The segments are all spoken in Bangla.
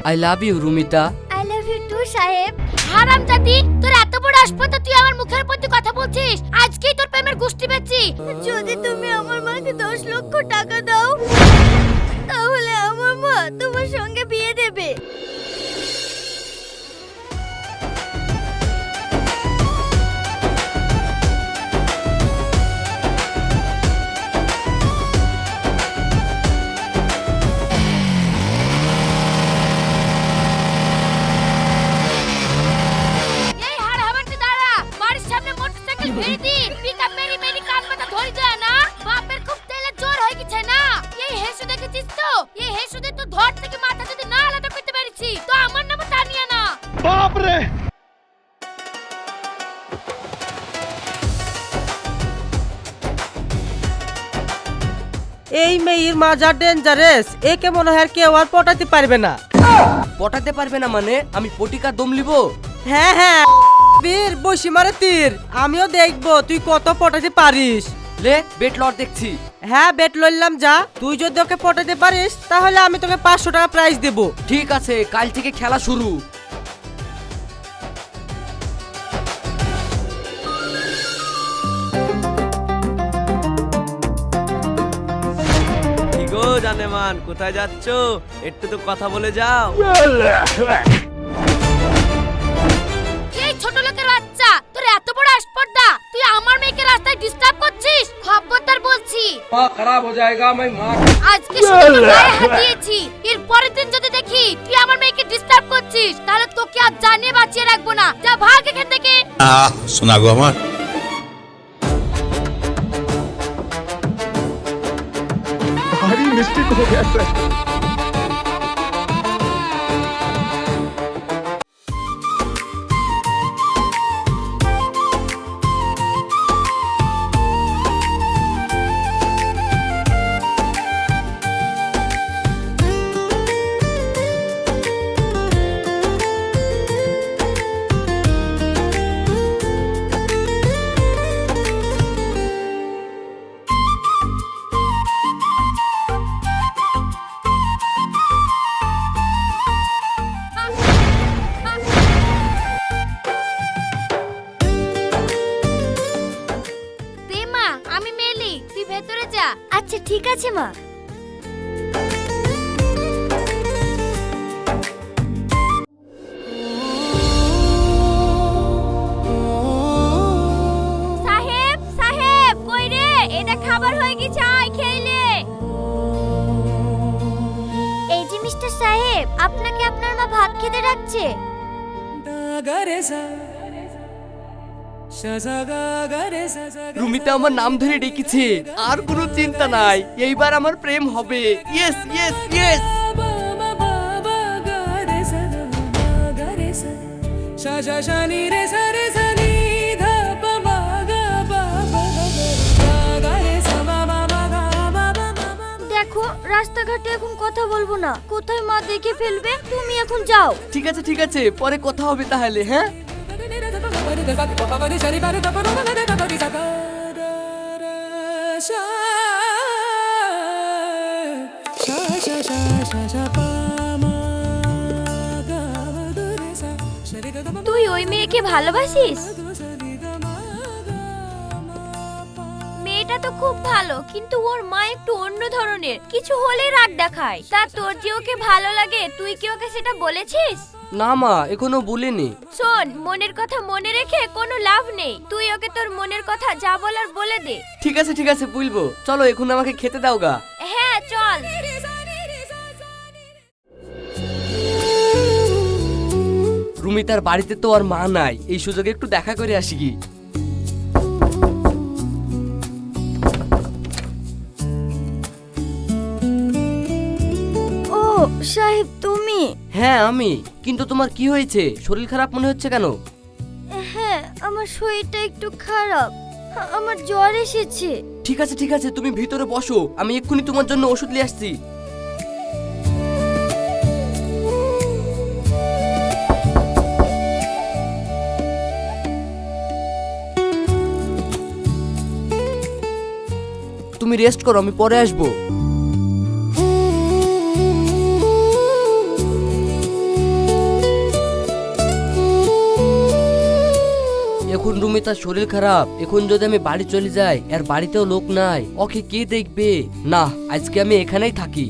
I love you Rumita. I love you too Saheb. হারামজাদি, তোর এত বড় আসপতা তুই আমার মুখের প্রতি কথা বলছিস? আজকেই তোর প্রেমের গুষ্টি বেচি। যদি তুমি আমার মাকে 10 লক্ষ টাকা দাও তাহলে আমার মা তোমার সঙ্গে বিয়ে দেবে। এই মেয়ের মা যা ডেঞ্জারাস, একে মনে হয় কেউ আর পটাতে পারবে না। পটাতে পারবে না মানে? আমি পটিকা দম লিব? হ্যাঁ হ্যাঁ, বীর বসি মারে তীর। আমিও দেখবো তুই কত পটাতে পারিস। লে বেট লট দেখছি। হ্যাঁ বেট লইলাম, যা। তুই যদি ওকে পটাতে পারিস তাহলে আমি তোকে 500 টাকা প্রাইজ দেবো। ঠিক আছে, কাল থেকে খেলা শুরু। জানেমান কোথায় যাচ্ছো? একটু তো কথা বলে যাও। এই ছোট লোকের বাচ্চা, তোর এত বড় আসপর্দা, তুই আমার মেয়েকে রাস্তায় ডিস্টার্ব করছিস? খবরদার বলছি, মা খারাপ হয়ে যায়গা। আমি মা আজকে শুধু তোর গায়ে হাত দিয়েছি, এর পরের দিন যদি দেখি তুই আমার মেয়েকে ডিস্টার্ব করছিস তাহলে তোকে আর জানিয়ে বাঁচিয়ে রাখবো না। যা ভাগ এখান থেকে। শোনা গো আমার। भारी मिस्टेक हो गया सर। আচ্ছা ঠিক আছে মা। সাহেব সাহেব, কই রে? এটা খাবার হয়ে গেছে, আয় খেইলে। এই যে মিস্টার সাহেব, আপনাকে আপনার মা ভাত খেতে ডাকছে। রুমিতা আমার নাম ধরে ডেকেছে, আর কোনো চিন্তা নাই, এইবার আমার প্রেম হবে। Yes yes yes. দেখো, রাস্তাঘাটে এখন কথা বলবো না, কোথায় মা দেখে ফেলবে। তুমি এখন যাও। ঠিক আছে ঠিক আছে, পরে কথা হবে তাহলে। হ্যাঁ তুই ওই মেয়েকে ভালোবাসিস? মেয়েটা তো খুব ভালো, কিন্তু ওর মা একটু অন্য ধরনের, কিছু হলে রাগ দেখায়। তা তোর যে ওকে ভালো লাগে, তুই কি ওকে সেটা বলেছিস? না মা, এখনো বলিনি। শোন, মনের কথা মনে রেখে কোনো লাভ নেই। তুই ওকে তোর মনের কথা যা বলার বলে দে। ঠিক আছে বলবো। চলো এখন আমাকে খেতে দাও গা। হ্যাঁ চল। রুমিতার বাড়িতে তো আর মা নাই, এই সুযোগে একটু দেখা করে আসি কি। ও সাহেব, তুমি? হ্যাঁ আমি। কিন্তু তোমার কি হয়েছে? শরীর খারাপ মনে হচ্ছে কেন? হ্যাঁ, আমার শরীরটা একটু খারাপ, আমার জ্বর এসেছে। ঠিক আছে তুমি ভিতরে বসো, আমি এক্ষুনি তোমার জন্য ওষুধ নিয়ে আসছি। তুমি রেস্ট করো, আমি পরে আসবো। এখন রুমিতার শরীর খারাপ, এখন যদি আমি বাড়ি চলে যাই, আর বাড়িতেও লোক নাই, ওকে কে দেখবে? না, আজকে আমি এখানেই থাকি।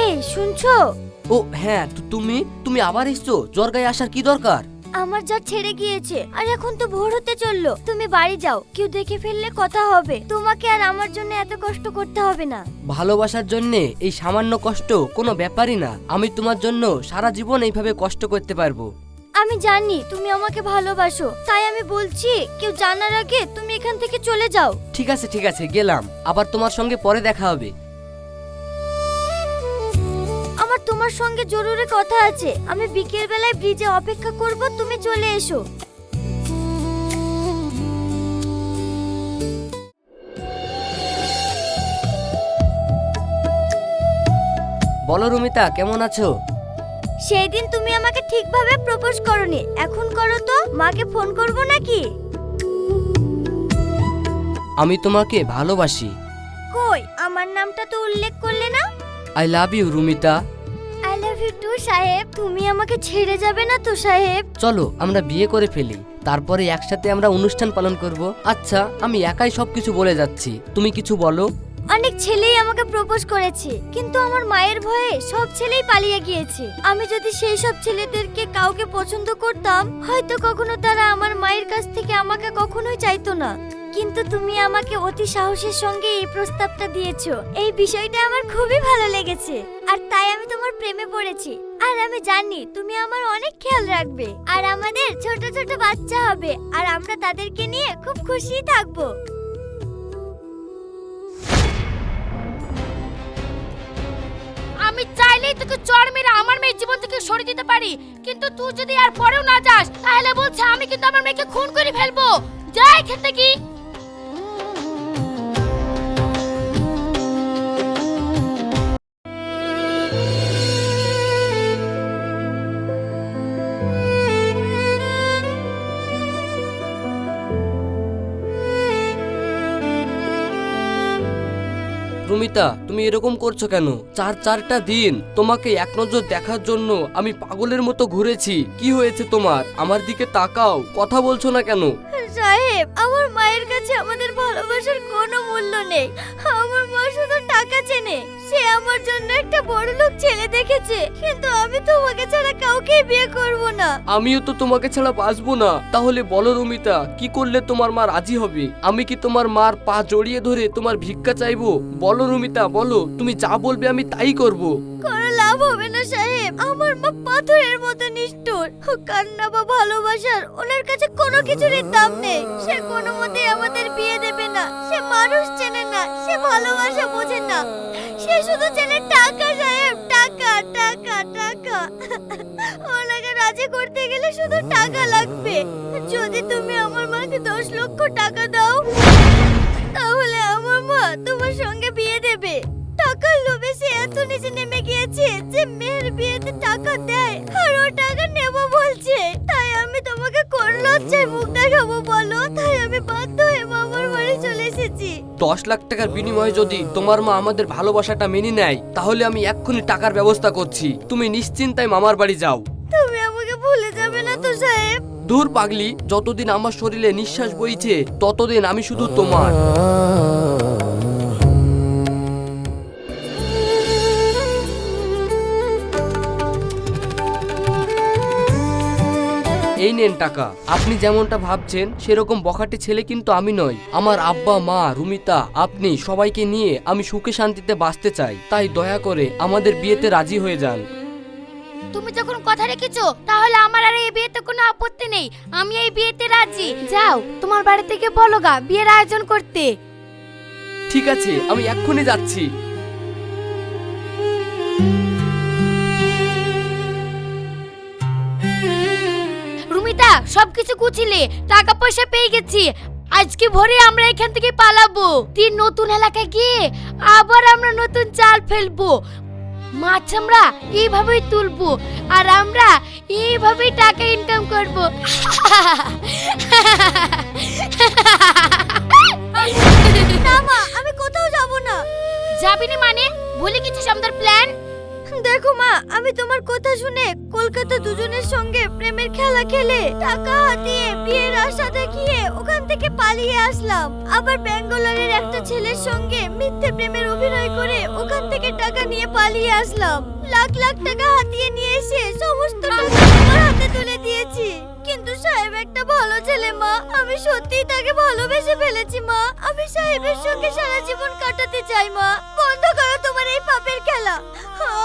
এই শুনছো? ও হ্যাঁ, তুমি তুমি আবার এসছো? জ্বর গায়ে আসার কি দরকার? আমার জ্বর ছেড়ে গিয়েছে, আর এখন তো ভোর হতে চললো। তুমি বাড়ি যাও, কেউ দেখে ফেললে কথা হবে। তোমাকে আর আমার জন্য এত কষ্ট করতে হবে না। ভালোবাসার জন্য এই সামান্য কষ্ট কোনো ব্যাপারই না। আমি তোমার জন্য সারা জীবন এইভাবে কষ্ট করতে পারবো। আমি জানি তুমি আমাকে ভালোবাসো, তাই আমি বলছি কেউ জানার আগে তুমি এখান থেকে চলে যাও। ঠিক আছে, গেলাম। আবার তোমার সঙ্গে পরে দেখা হবে। আমার তোমার সঙ্গে জরুরি কথা আছে। আমি বিকেল বেলায় ব্রিজে অপেক্ষা করব, তুমি চলে এসো। বলো রুমিতা, কেমন আছো? সেই দিন তুমি আমাকে ঠিকভাবে প্রপোজ করনি, এখন করো তো। মাকে ফোন করব নাকি? আমি তোমাকে ভালোবাসি। কই, আমার নামটা তো উল্লেখ করলে না। I love you Rumita. I love you too Saheb. তুমি আমাকে ছেড়ে যাবে না তো সাহেব? চলো আমরা বিয়ে করে ফেলি, তারপরে একসাথে আমরা অনুষ্ঠান পালন করব। আচ্ছা, আমি একাই সবকিছু বলে যাচ্ছি, তুমি কিছু বলো। অনেক ছেলেই আমাকে প্রপোজ করেছে, কিন্তু আমার মায়ের ভয়ে সব ছেলেই পালিয়ে গিয়েছে। আমি যদি সেই সব ছেলেদেরকে কাউকে পছন্দ করতাম, হয়তো কখনো তারা আমার মায়ের কাছ থেকে আমাকে কখনোই চাইতো না। কিন্তু তুমি আমাকে অতি সাহসের সঙ্গে এই প্রস্তাবটা দিয়েছো, এই বিষয়টা আমার খুবই ভালো লেগেছে। আর তাই আমি তোমার প্রেমে পড়েছি। আর আমি জানি তুমি আমার অনেক খেয়াল রাখবে, আর আমাদের ছোট ছোট বাচ্চা হবে, আর আমরা তাদেরকে নিয়ে খুব খুশি থাকবো। আমি চাইলেই তোকে চড় মেরে আমার মেয়ের জীবন থেকে সরিয়ে দিতে পারি, কিন্তু তুই যদি আর পরেও না যাস, তাহলে বলছে আমি কিন্তু আমার মেয়েকে খুন করে ফেলবো। যা এখান থেকে। রুমিতা, তুমি এরকম করছো কেন? চারটা দিন তোমাকে এক নজর দেখার জন্য আমি পাগলের মতো ঘুরেছি। কি হয়েছে তোমার? আমার দিকে তাকাও, কথা বলছো না কেন? সাহেব, আমার মায়ের কাছে আমাদের ভালোবাসার কোনো মূল্য নেই। আমার মা শুধু টাকা চেনে। সে আমার জন্য একটা বড়লোক ছেলে দেখেছে, কিন্তু আমি তোমাকে ছাড়া কাউকে বিয়ে করব না। আমিও তো তোমাকে ছাড়া বাঁচবো না। তাহলে বলো রুমিতা, কি করলে তোমার মা রাজি হবে? আমি কি তোমার মার পা জড়িয়ে ধরে তোমার ভিক্ষা চাইবো? বলো রুমিতা, বলো। তুমি যা বলবে আমি তাই করব। কোনো লাভ হবে না সাহেব। আমার মা পাথরের মতো নিষ্ঠুর। কান্না বা ভালোবাসার ওনার কাছে কোনো কিছুরই দাম নেই। সে কোনো মতেই আমাদের বিয়ে দেবে না। সে মানুষ চেনে না, সে ভালোবাসা বোঝে না। সে শুধু চেনে টাকা সাহেব, টাকা টাকা টাকা। ওনাকে রাজি করতে গেলে শুধু টাকা লাগবে। যদি তুমি আমার মাকে 10 লক্ষ টাকা দাও, তাহলে আমার মা তোমার সঙ্গে বিয়ে দেবে। টাকার লোভে সে এত নিচে নেমে গিয়েছে যে মেয়ের বিয়েতে টাকা দেয়, আর ও টাকা নেব বলছে। তাই আমি তোমাকে কোন লজ্জায় মুখ দেখাবো বলো? তাই আমি বাধ্য হয়ে মামার বাড়ি চলে এসেছি। 10 লাখ টাকার বিনিময়ে যদি তোমার মা আমাদের ভালোবাসাটা মেনে নেয়, তাহলে আমি এক্ষুনি টাকার ব্যবস্থা করছি। তুমি নিশ্চিন্তায় মামার বাড়ি যাও। তুমি আমাকে ভুলে যাবে না তো সাহেব? দূর পাগলি, যতদিন আমার শরীরে নিঃশ্বাস বইছে ততদিন আমি শুধু তোমার। এই নেন টাকা। আপনি যেমনটা ভাবছেন সেরকম বখাটে ছেলে কিন্তু আমি নই। আমার আব্বা, মা, রুমিতা, আপনি সবাইকে নিয়ে আমি সুখে শান্তিতে বাঁচতে চাই। তাই দয়া করে আমাদের বিয়েতে রাজি হয়ে যান। তুমি যখন কথা রেখেছো, তাহলে আমার আর এই বিয়েতে কোনো আপত্তি নেই। আমি এই বিয়েতে রাজি। যাও, তোমার বাড়ি থেকে বলো গা বিয়ের আয়োজন করতে। ঠিক আছে, আমি এক্ষুনি যাচ্ছি। রুমিতা, সবকিছু গুছিলে, টাকা পয়সা পেয়ে গেছি। আজকে ভোরে আমরা এখান থেকে পালাবো, তিন নতুন এলাকায় গিয়ে আবার আমরা নতুন জাল ফেলবো। মাছ আমরা এইভাবেই তুলবো আর আমরা এইভাবেই টাকা ইনকাম করবো। না মা, আমি কোথাও যাব না। যাবি না মানে? ভুলে গেছিস আমাদের প্ল্যান? দেখো মা, আমি তোমার কথা শুনে কলকাতা দুজনের সঙ্গে প্রেমের খেলা খেলে টাকা হাতিয়ে বিয়ের আশা দেখিয়ে ওখান থেকে পালিয়ে আসলাম। আবার ব্যাঙ্গালোরের একটা ছেলের সঙ্গে মিথ্যে প্রেমের অভিনয় করে ওখান থেকে টাকা নিয়ে পালিয়ে আসলাম। লাখ লাখ টাকা হাতিয়ে নিয়ে এসে সমস্ত টাকা আমার হাতে তুলে দিয়েছি। কিন্তু সাহেব একটা ভালো ছেলে মা, আমি সত্যিই তাকে ভালোবেসে ফেলেছি মা। আমি সাহেবের সঙ্গে সারা জীবন কাটাতে চাই মা। বন্ধ করো তোমার এই পাপের খেলা।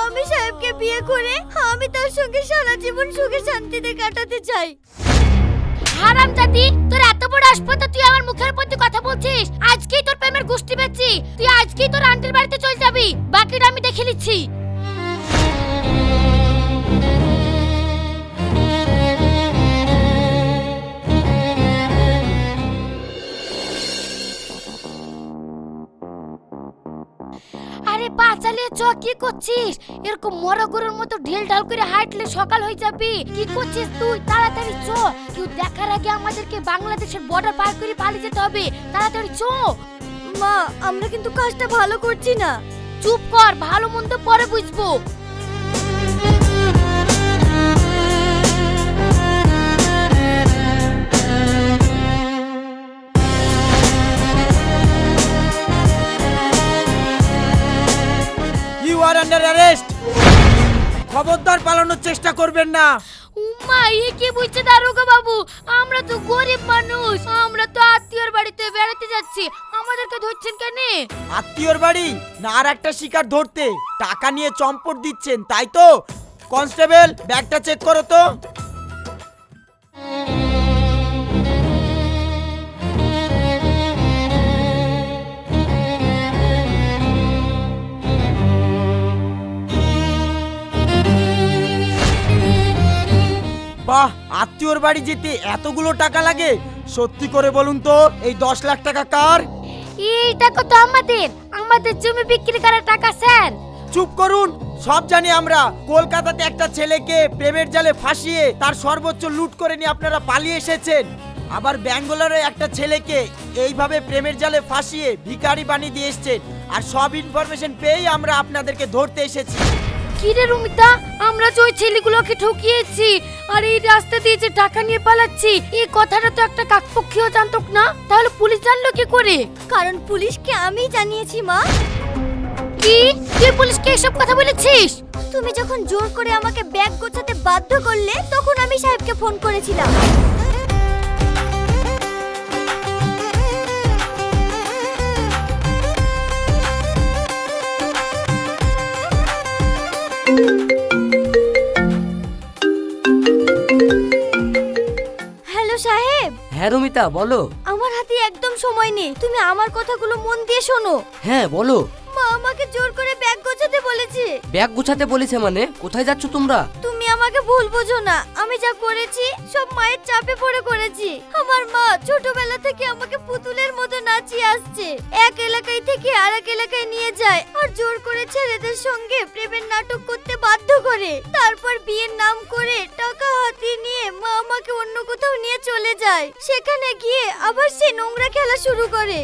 আমি সাহেবকে বিয়ে করে আমি তার সঙ্গে সারা জীবন সুখে শান্তিতে কাটাতে চাই। হারামজাদি, তোর এত বড় আসপতা, তুই আমার মুখের প্রতি কথা বলছিস? আজকেই তোর প্রেমের গোষ্ঠী বেচছি, তুই আজকেই তোর আন্টির বাড়িতে চলে যাবি, বাকিটা আমি দেখে নিচ্ছি। আরে বাঁচালে চ, কি করছিস? এরকম মরা গরুর মতো ঢিল ঢাল করে হাঁটলে সকাল হয়ে যাবে। কি করছিস তুই? তাড়াতাড়ি চ, কেউ দেখার আগে আমাদেরকে বাংলাদেশের বর্ডার পার করে পালিয়ে যেতে হবে। তাড়াতাড়ি চ। মা, আমরা কিন্তু কাজটা ভালো করছি না। চুপ কর, ভালো মন্দ পরে বুঝবো। You are under arrest. খবরদার পালানোর চেষ্টা করবেন না। উম্মা, এ কি বুঝছে দারোগা বাবু? আমরা তো গরিব মানুষ, আমরা তো আত্মীয়র বাড়িতে বেড়াতে যাচ্ছি, আমাদেরকে ধরছেন কেন? আত্মীয়র বাড়ি না আর একটা শিকার ধরতে টাকা নিয়ে চম্পট দিচ্ছেন, তাই তো? কনস্টেবল, ব্যাগটা চেক করো তো। বাহ, আত্মীয়র বাড়ি যেতে এতগুলো টাকা লাগে? সত্যি করে বলুন তো, এই 10 লাখ টাকা কার? এই টাকা তো আমাদের জমি বিক্রি করার টাকা স্যার। চুপ করুন, সব জানি আমরা। কলকাতাতে একটা ছেলেকে প্রেমের জালে ফাঁসিয়ে তার সর্বোচ্চ লুট করে নিয়ে আপনারা পালিয়ে এসেছেন। আবার ব্যাঙ্গালোরে একটা ছেলেকে এইভাবে প্রেমের জালে ফাঁসিয়ে ভিখারি বানিয়ে দিয়ে এসেছেন। আর সব ইনফরমেশন পেয়েই আমরা আপনাদেরকে ধরতে এসেছি। কি রে রুমিতা, আমরা যে ওই ছেলেগুলোকে ঠকিয়েছি আর এই রাস্তা দিয়ে যে টাকা নিয়ে পালাচ্ছি, এই কথাটা তো একটা কাকপক্ষীও জানতো না, তাহলে পুলিশ জানলো কি করে? কারণ পুলিশকে আমি জানিয়েছি মা। কি, তুই পুলিশকে এসব কথা বলেছিস? তুমি যখন জোর করে আমাকে ব্যাগ গোছাতে বাধ্য করলে, তখন আমি সাহেবকে ফোন করেছিলাম। হ্যালো সাহেব। হ্যাঁ রুমিতা, বলো। আমার হাতে একদম সময় নেই, তুমি আমার কথাগুলো মন দিয়ে শোনো। হ্যাঁ বলো। মা আমাকে জোর করে ব্যাগ গোছাতে বলেছে। ব্যাগ গুছাতে বলেছে মানে? কোথায় যাচ্ছ তোমরা? তুমি আমাকে ভুল বোঝো না, আমি যা করেছি সব মায়ের চাপে পড়ে করেছি। আমার মা ছোটবেলা থেকে আমাকে পুতুলের মতো নাচিয়ে আসছে। এক এলাকায় থেকে আরেক এলাকায় নিয়ে যায় আর জোর করে ছেলেদের সঙ্গে প্রেমের নাটক করতে বাধ্য করে। তারপর বিয়ের নাম করে টাকা হাতিয়ে নিয়ে মা আমাকে অন্য কোথাও নিয়ে চলে যায়। সেখানে গিয়ে আবার সে নোংরা খেলা শুরু করে।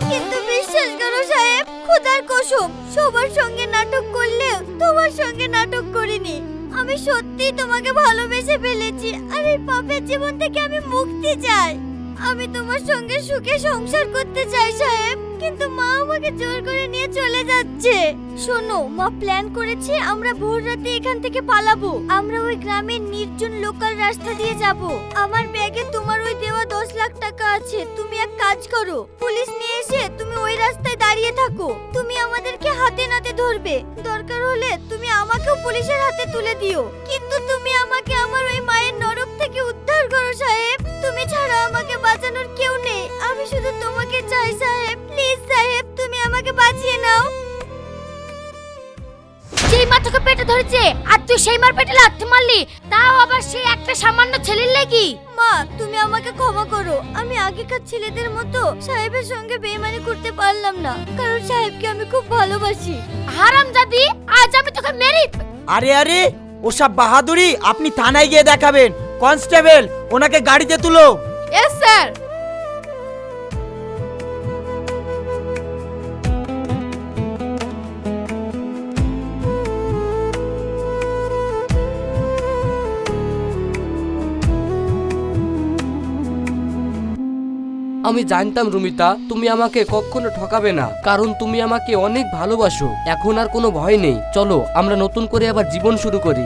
কিন্তু বিশ্বাস করো সাহেব, খোদার কসম, সবার সঙ্গে নাটক করলেও তোমার সঙ্গে নাটক করিনি। আমি সত্যি তোমাকে ভালোবেসে ফেলেছি আর এই পাপের জীবন থেকে আমি মুক্তি চাই। আমি তোমার সঙ্গে সুখে সংসার করতে চাই সাহেব, কিন্তু মা আমাকে জোর করে নিয়ে চলে যাচ্ছে। শোনো মা, প্ল্যান করেছে আমরা ভোর রাতে এখান থেকে পালাবো। আমরা ওই গ্রামের নির্জন লোকাল রাস্তা দিয়ে যাব। আমার ব্যাগে তোমার ওই দেওয়া 10 লাখ টাকা আছে। তুমি এক কাজ করো, পুলিশ নিয়ে এসে তুমি ওই রাস্তায় দাঁড়িয়ে থাকো। তুমি আমাদেরকে হাতে নাতে ধরবে, দরকার হলে তুমি আমাকেও পুলিশের হাতে তুলে দিও। কিন্তু তুমি আমাকে আমার ওই মায়ের নরক থেকে উদ্ধার করো সাহেব। তুমি ছাড়া আমাকে বাঁচানোর কেউ নেই, আমি শুধু তোমাকে চাই সাহেব। প্লিজ সাহেব, তুমি আমাকে বাঁচিয়ে নাও। যে মা তোকে পেটে ধরেছে আর তুই সেই মার পেটে লাথি মারলি, তাও আবার সেই একটা সামান্য ছেলের লেগি। মা তুমি আমাকে ক্ষমা করো, আমি আগেকার ছেলেদের মতো সাহেবের সঙ্গে বেইমানি করতে পারলাম না, কারণ সাহেবকে আমি খুব ভালোবাসি। হারামজাদি, আজ আমি তোকে মেরে আরে আরে, ওসব বাহাদুরি আপনি থানায় গিয়ে দেখাবেন। কনস্টেবল, ওনাকে গাড়িতে তুলো। S sir. আমি জানতাম রুমিতা তুমি আমাকে কখনো ঠকাবে না, কারণ তুমি আমাকে অনেক ভালোবাসো। এখন আর কোনো ভয় নেই, চলো আমরা নতুন করে আবার জীবন শুরু করি।